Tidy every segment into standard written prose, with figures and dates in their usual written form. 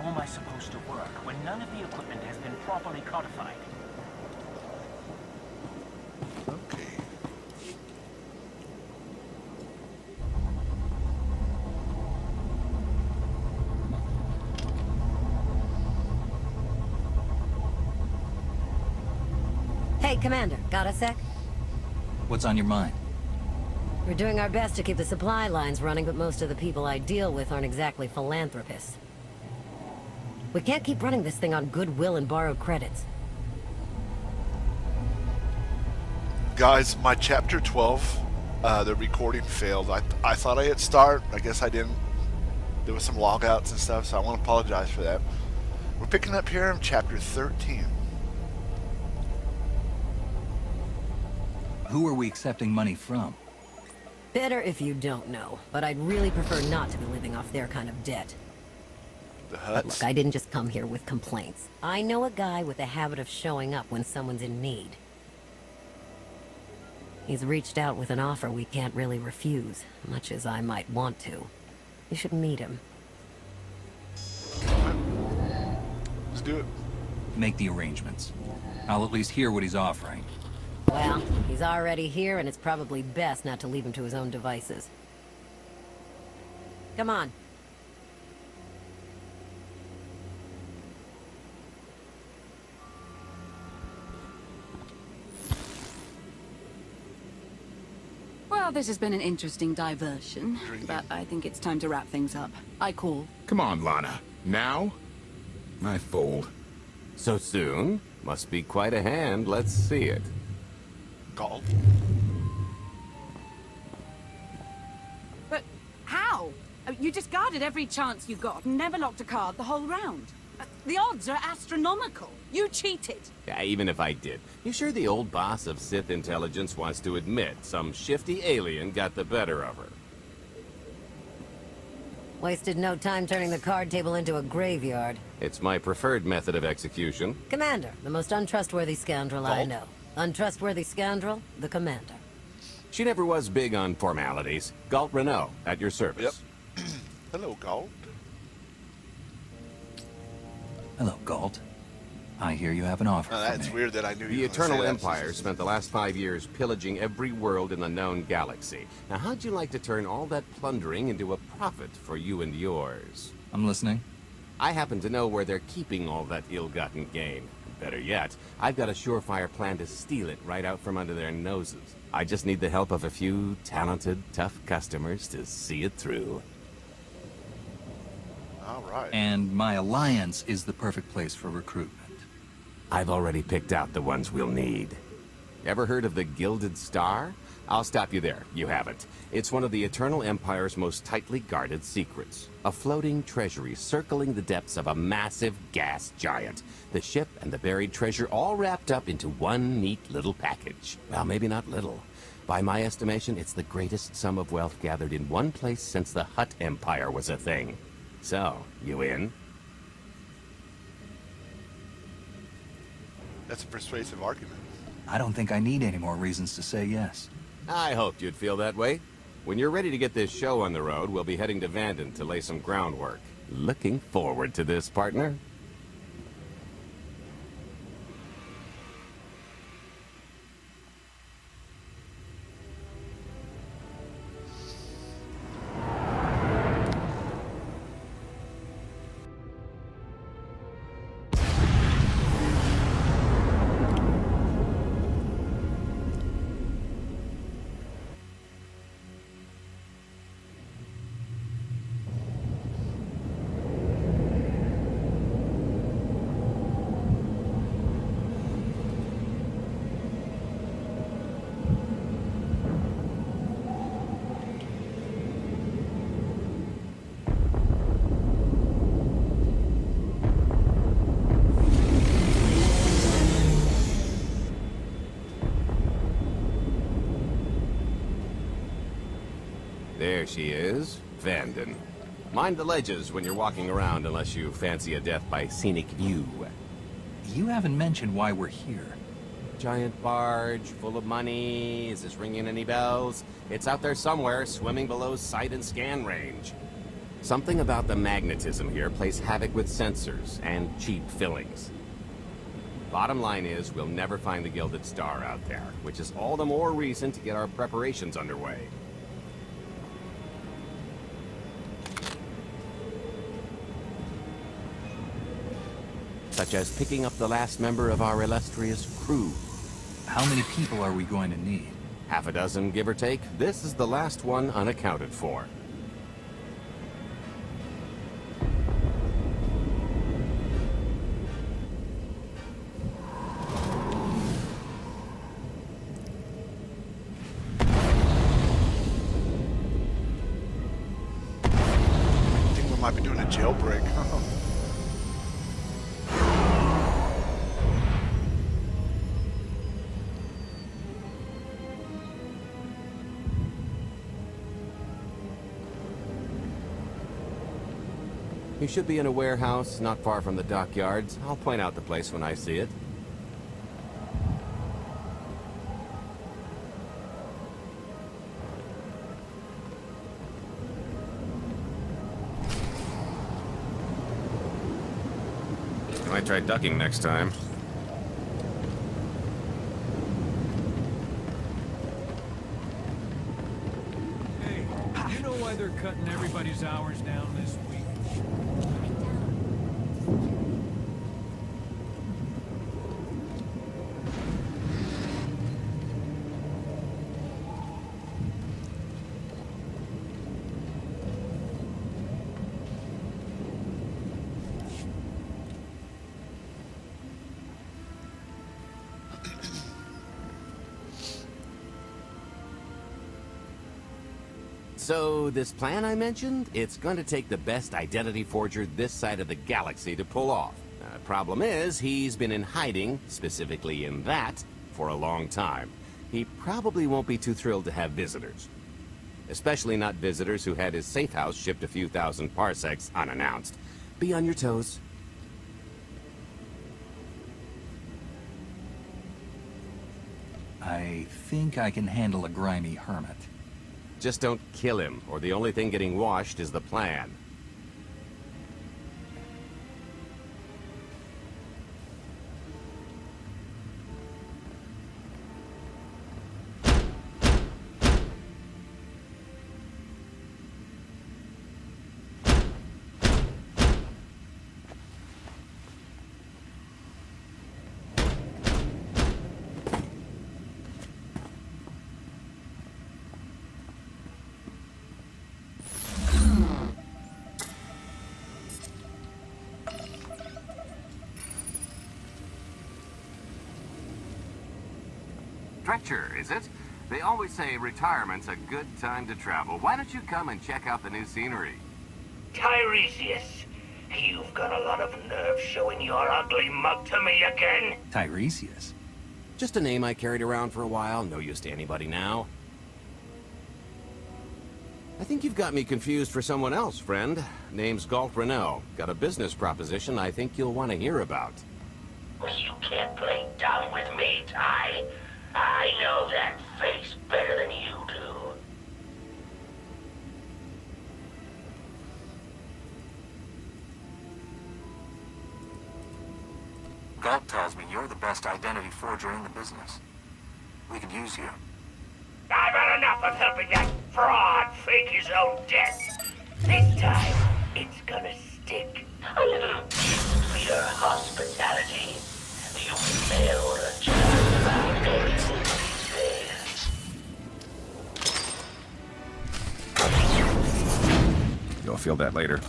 How am I supposed to work when none of the equipment has been properly codified? Okay. Hey, Commander, got a sec? What's on your mind? We're doing our best to keep the supply lines running, but most of the people I deal with aren't exactly philanthropists. We can't keep running this thing on goodwill and borrowed credits. Guys, my chapter 12, the recording failed. I thought I hit start. I guess I didn't. There was some logouts and stuff, so I want to apologize for that. We're picking up here in chapter 13. Who are we accepting money from? Better if you don't know, but I'd really prefer not to be living off their kind of debt. The Huts. Look, I didn't just come here with complaints. I know a guy with a habit of showing up when someone's in need. He's reached out with an offer we can't really refuse, much as I might want to. You should meet him. Let's do it. Make the arrangements. I'll at least hear what he's offering. Well, he's already here, and it's probably best not to leave him to his own devices. Come on. Well, this has been an interesting diversion, but I think it's time to wrap things up. I call. Come on, Lana. Now? I fold. So soon? Must be quite a hand. Let's see it. Galt. But how? You discarded every chance you got and never locked a card the whole round. The odds are astronomical. You cheated. Yeah, even if I did. You sure the old boss of Sith intelligence wants to admit some shifty alien got the better of her? Wasted no time turning the card table into a graveyard. It's my preferred method of execution. Commander, the most untrustworthy scoundrel I Galt? know. Untrustworthy scoundrel, the Commander. She never was big on formalities. Galt Renault, at your service. Yep. Hello, Galt. Hello, Galt. I hear you have an offer Now, for that's me. weird that I knew The you were gonna Eternal say that. Empire spent the last 5 years pillaging every world in the known galaxy. Now, how'd you like to turn all that plundering into a profit for you and yours? I'm listening. I happen to know where they're keeping all that ill-gotten gain. Better yet, I've got a surefire plan to steal it right out from under their noses. I just need the help of a few talented, tough customers to see it through. All right. And my alliance is the perfect place for recruitment. I've already picked out the ones we'll need. Ever heard of the Gilded Star? I'll stop you there. You haven't. It's one of the Eternal Empire's most tightly guarded secrets. A floating treasury circling the depths of a massive gas giant. The ship and the buried treasure all wrapped up into one neat little package. Well, maybe not little. By my estimation, it's the greatest sum of wealth gathered in one place since the Hutt Empire was a thing. So, you in? That's a persuasive argument. I don't think I need any more reasons to say yes. I hoped you'd feel that way. When you're ready to get this show on the road, we'll be heading to Vanden to lay some groundwork. Looking forward to this, partner. There she is, Vanden. Mind the ledges when you're walking around unless you fancy a death by scenic view. You haven't mentioned why we're here. Giant barge, full of money. Is this ringing any bells? It's out there somewhere, swimming below sight and scan range. Something about the magnetism here plays havoc with sensors and cheap fillings. Bottom line is, we'll never find the Gilded Star out there, which is all the more reason to get our preparations underway. Such as picking up the last member of our illustrious crew. How many people are we going to need? Half a dozen, give or take. This is the last one unaccounted for. I think we might be doing a jailbreak. You should be in a warehouse not far from the dockyards. I'll point out the place when I see it. I might try ducking next time. Hey, you know why they're cutting everybody's hours down this week? So, this plan I mentioned, it's going to take the best identity forger this side of the galaxy to pull off. Problem is, he's been in hiding, specifically in that, for a long time. He probably won't be too thrilled to have visitors. Especially not visitors who had his safe house shipped a few thousand parsecs unannounced. Be on your toes. I think I can handle a grimy hermit. Just don't kill him, or the only thing getting washed is the plan. Stretcher, is it? They always say retirement's a good time to travel. Why don't you come and check out the new scenery? Tiresias, you've got a lot of nerve showing your ugly mug to me again. Tiresias? Just a name I carried around for a while, no use to anybody now. I think you've got me confused for someone else, friend. Name's Galt Renault. Got a business proposition I think you'll want to hear about. You can't play dumb with me, Ty. I know that face better than you do. Galt tells me you're the best identity forger in the business. We could use you. I've had enough of helping that fraud fake his own death. This time, it's gonna stick. A little gift for your hospitality. You may order just about anything these days. You'll feel that later.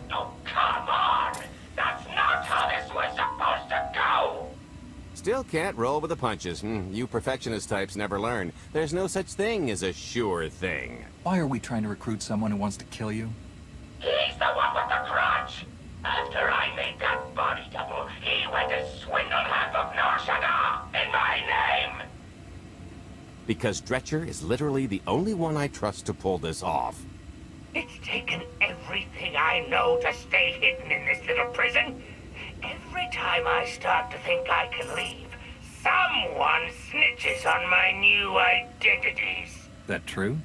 Oh, come on! That's not how this was supposed to go! Still can't roll with the punches. You perfectionist types never learn. There's no such thing as a sure thing. Why are we trying to recruit someone who wants to kill you? He's the one with the crutch! After I made that body double, he went to swindle half of Nar Shaddaa in my name! Because Dretcher is literally the only one I trust to pull this off. It's taken everything I know to stay hidden in this little prison. Every time I start to think I can leave, someone snitches on my new identities. That true?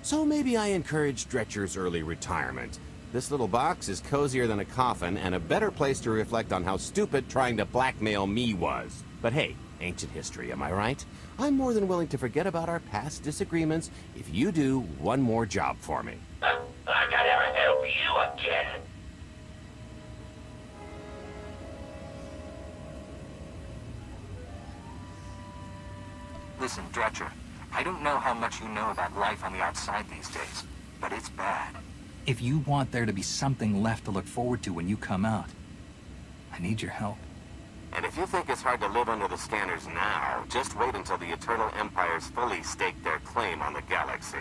So maybe I encourage Dretcher's early retirement. This little box is cozier than a coffin and a better place to reflect on how stupid trying to blackmail me was. But hey, ancient history, am I right? I'm more than willing to forget about our past disagreements if you do one more job for me. I gotta help you again. Listen, Dretcher, I don't know how much you know about life on the outside these days, but it's bad. If you want there to be something left to look forward to when you come out, I need your help. And if you think it's hard to live under the scanners now, just wait until the Eternal Empires fully stake their claim on the galaxy.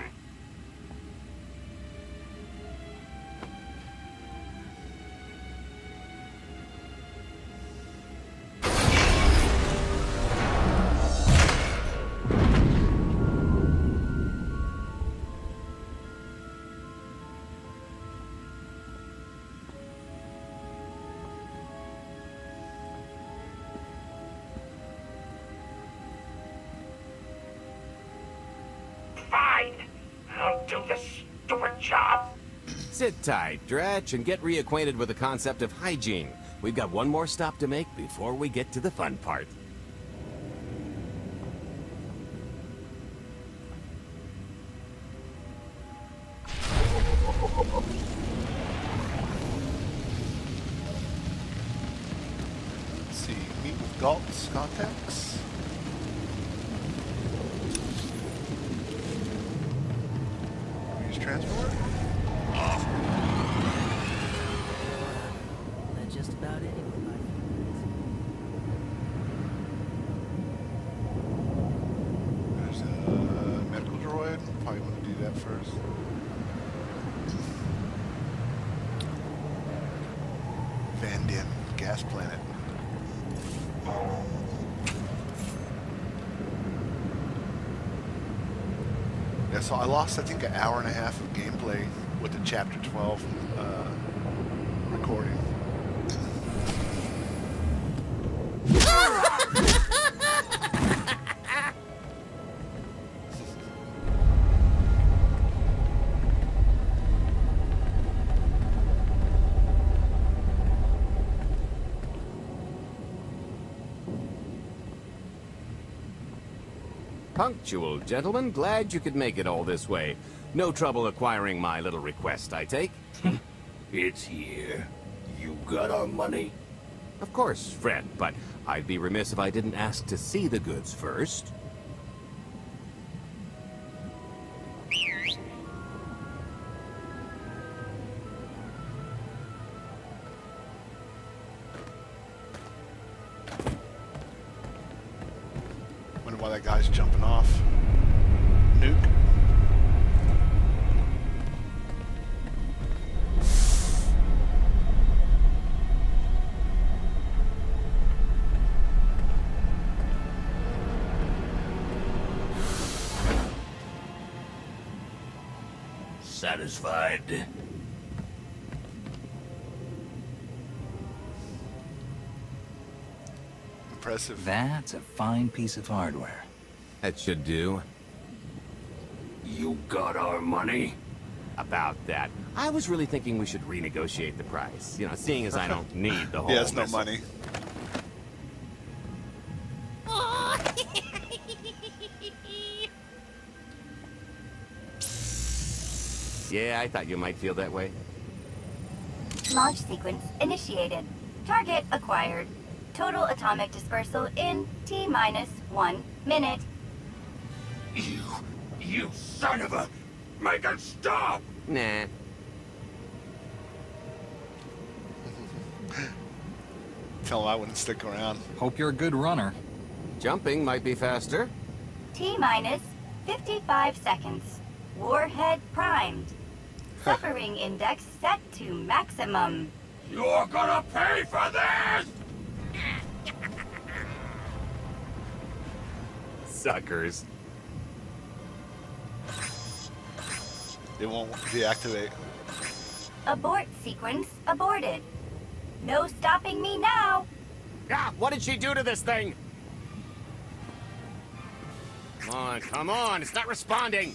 Fine. I'll do the stupid job. Sit tight, Dretch, and get reacquainted with the concept of hygiene. We've got one more stop to make before we get to the fun part. Let's see. Meet with Galt's contacts. Use transport. That's just about it. There's a medical droid. Probably want to do that first. Van Din, gas planet. Yeah, so I lost, I think, an hour and a half of gameplay with the Chapter 12 recording. Punctual, gentlemen. Glad you could make it all this way. No trouble acquiring my little request, I take? It's here. You got our money? Of course, friend, but I'd be remiss if I didn't ask to see the goods first. Wonder why that guy's jumping off. Nuke. Satisfied? Impressive. That's a fine piece of hardware. That should do. You got our money? about that. I was really thinking we should renegotiate the price. You know, seeing as I don't need the whole He has no missile. money. Yeah, I thought you might feel that way. Launch sequence initiated. Target acquired. Total atomic dispersal in T-minus 1 minute. You son of a... Make it stop! Nah. Tell him I wouldn't stick around. Hope you're a good runner. Jumping might be faster. T-minus 55 seconds. Warhead primed. Suffering index set to maximum. You're gonna pay for this! Suckers. It won't deactivate. Abort sequence aborted. No stopping me now. Ah, what did she do to this thing? Come on, it's not responding.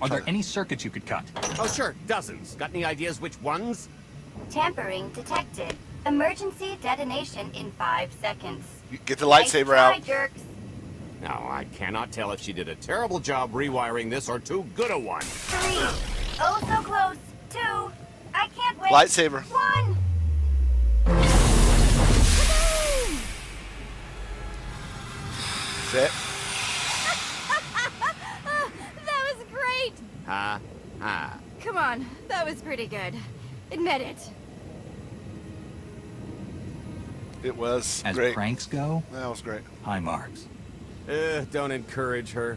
Are there any circuits you could cut? Oh, sure, dozens. Got any ideas which ones? Tampering detected. Emergency detonation in 5 seconds. Get the lightsaber Nice try, out. jerks. Now, I cannot tell if she did a terrible job rewiring this or too good a one. 3. Oh, so close. 2. I can't wait. Lightsaber. 1. Sit. That was great! Ha, ha. Come on, that was pretty good. Admit it. It was As great. pranks go, That was great. high marks. Don't encourage her.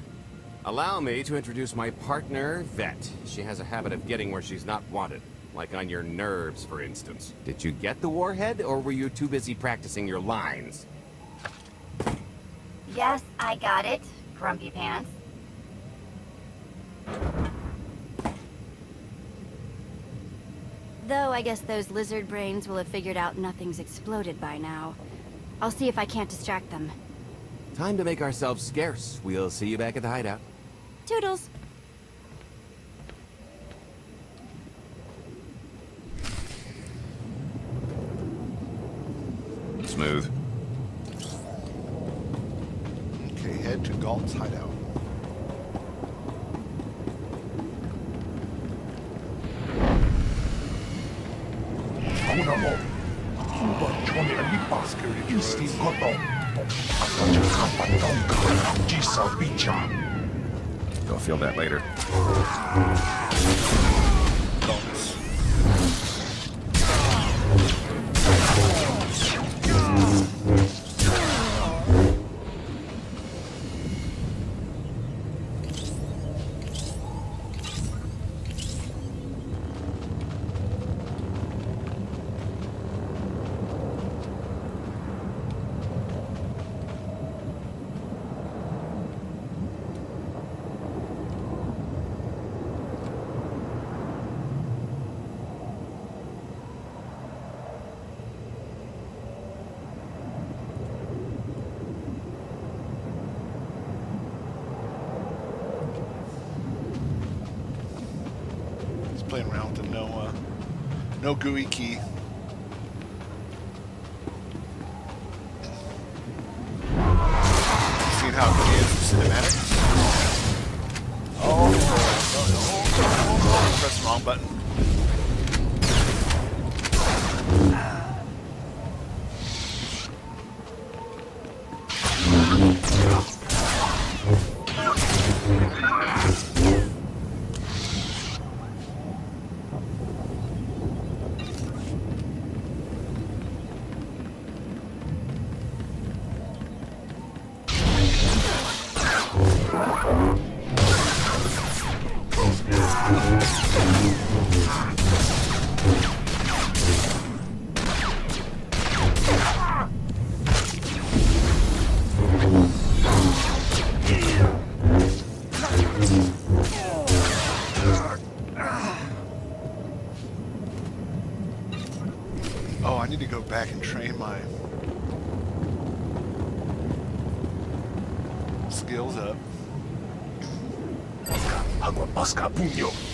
Allow me to introduce my partner, Vet. She has a habit of getting where she's not wanted. Like on your nerves, for instance. Did you get the warhead, or were you too busy practicing your lines? Yes, I got it. Grumpy pants. Though I guess those lizard brains will have figured out nothing's exploded by now. I'll see if I can't distract them. Time to make ourselves scarce. We'll see you back at the hideout. Toodles! Smooth. Okay, head to Galt's hideout. You'll feel that later. Bonus. Playing around with the no GUI key. Seeing how it is in cinematics. Oh, press the wrong button. Oh, I need to go back and train my skills up. Agua Pasca Puño.